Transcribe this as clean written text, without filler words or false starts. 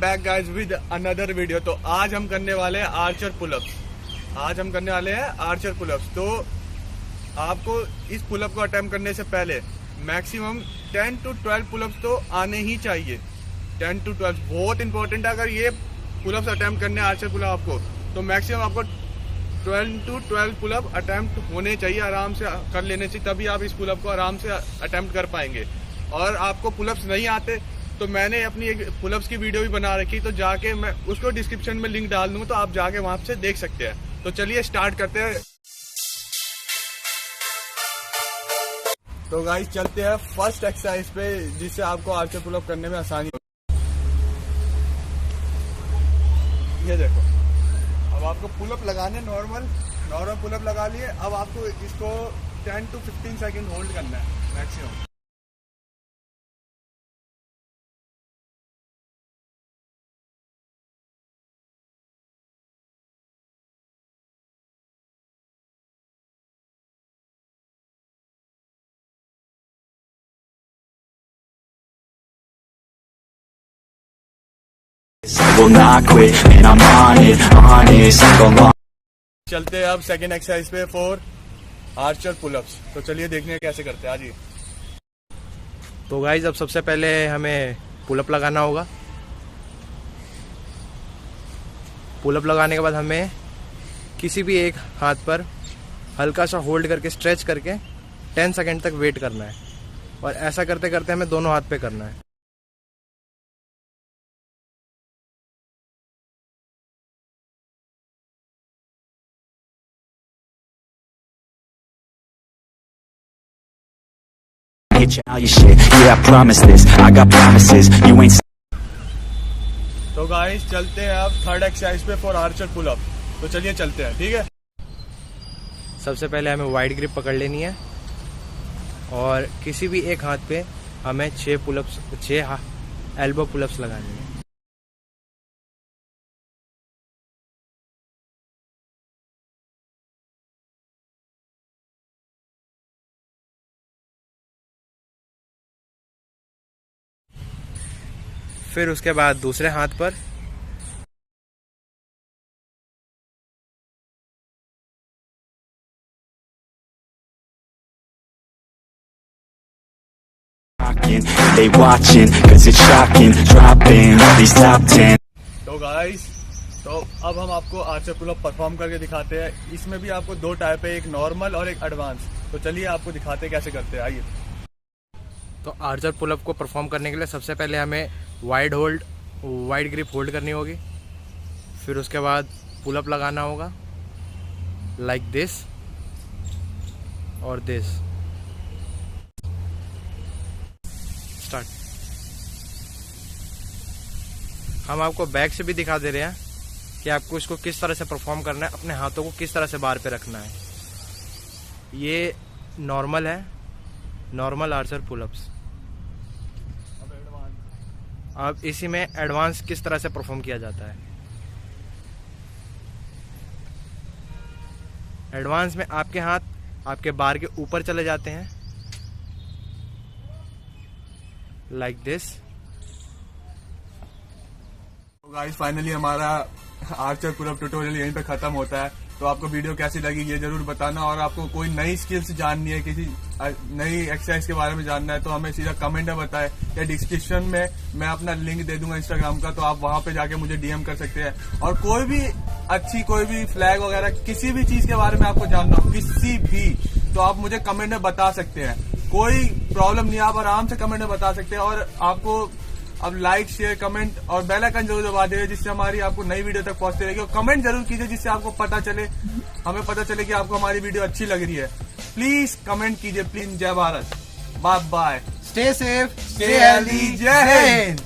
Back guys with another video. तो आज हम करने वाले हैं आर्चर पुलअप्स। तो आपको इस पुलअप को अटेम्प्ट करने से पहले मैक्सिमम 10 to 12 पुलअप्स तो आने ही चाहिए। 10 to 12 बहुत इंपॉर्टेंट है। अगर ये पुलअप्स अटेम्प्ट करने आर्चर पुलअप आपको, तो मैक्सिमम आपको 12 to 12 पुलअप अटेम्प्ट होने चाहिए, आराम से कर लेने चाहिए, तभी आप इस पुलअप को आराम से अटेम्प्ट कर पाएंगे। और आपको पुलअप्स नहीं आते तो मैंने अपनी एक पुलअप्स की वीडियो भी बना रखी, तो जाके मैं उसको डिस्क्रिप्शन में लिंक डाल दूंगा, तो आप जाके वहां से देख सकते हैं। तो चलिए स्टार्ट करते हैं। तो गाइस चलते हैं फर्स्ट एक्सरसाइज पे, जिससे आपको आर्चर पुलअप करने में आसानी हो। ये देखो, अब आपको पुलअप लगाने नॉर्मल पुलअप लगा लिए। अब आपको इसको 10 to 15 सेकंड होल्ड करना है maximum. Will not quit, and I'm on it, honest, I'm along. चलते हैं अब सेकेंड एक्सरसाइज पे, 4 आर्चर पुलअप्स। तो चलिए देखने हैं कैसे करते हैं आज। तो गाइज अब सबसे पहले हमें पुलअप लगाना होगा। पुलअप लगाने के बाद हमें किसी भी एक हाथ पर हल्का सा होल्ड करके स्ट्रेच करके 10 सेकंड तक वेट करना है, और ऐसा करते करते हमें दोनों हाथ पे करना है। Hit you all your shit, yeah, I promise this, I got promises, you ain't. तो गाइस चलते हैं अब थर्ड एक्सरसाइज पे, 4 आर्चर पुलअप। तो चलिए चलते हैं, ठीक है। सबसे पहले हमें वाइड ग्रिप पकड़ लेनी है, और किसी भी एक हाथ पे हमें 6 एल्बो पुलअप्स लगानी है। फिर उसके बाद दूसरे हाथ पर They watching, cause it's shocking, dropping all these top 10. तो गाइस, तो अब हम आपको आर्चर पुलअप परफॉर्म करके दिखाते हैं। इसमें भी आपको 2 टाइप है, एक नॉर्मल और एक एडवांस। तो चलिए आपको दिखाते हैं कैसे करते हैं, आइए। तो आर्चर पुलअप को परफॉर्म करने के लिए सबसे पहले हमें वाइड ग्रिप होल्ड करनी होगी। फिर उसके बाद पुलअप लगाना होगा लाइक दिस और दिस। स्टार्ट। हम आपको बैक से भी दिखा दे रहे हैं कि आपको इसको किस तरह से परफॉर्म करना है, अपने हाथों को किस तरह से बार पे रखना है। ये नॉर्मल है, नॉर्मल आर्चर पुलअप्स। अब इसी में एडवांस किस तरह से परफॉर्म किया जाता है। एडवांस में आपके हाथ आपके बार के ऊपर चले जाते हैं लाइक दिस। तो गाइस फाइनली हमारा आर्चर पुलअप ट्यूटोरियल यहीं पे खत्म होता है। तो आपको वीडियो कैसी लगी ये जरूर बताना, और आपको कोई नई स्किल्स जाननी है, किसी नई एक्सरसाइज के बारे में जानना है, तो हमें सीधा कमेंट में बताएं, या डिस्क्रिप्शन में मैं अपना लिंक दे दूंगा इंस्टाग्राम का, तो आप वहां पे जाके मुझे डीएम कर सकते हैं। और कोई भी फ्लैग वगैरह किसी भी चीज के बारे में आपको जानना हो, किसी भी, तो आप मुझे कमेंट में बता सकते हैं। कोई प्रॉब्लम नहीं, आप आराम से कमेंट में बता सकते हैं। और आपको अब लाइक, शेयर, कमेंट और बेल आइकन जरूर दबा दीजिए, जिससे हमारी आपको नई वीडियो तक पहुंचती रहेगी। और कमेंट जरूर कीजिए, जिससे आपको पता चले, हमें पता चले कि आपको हमारी वीडियो अच्छी लग रही है। प्लीज कमेंट कीजिए, प्लीज। जय Bharat, bye bye, stay safe, stay healthy, जय हिंद।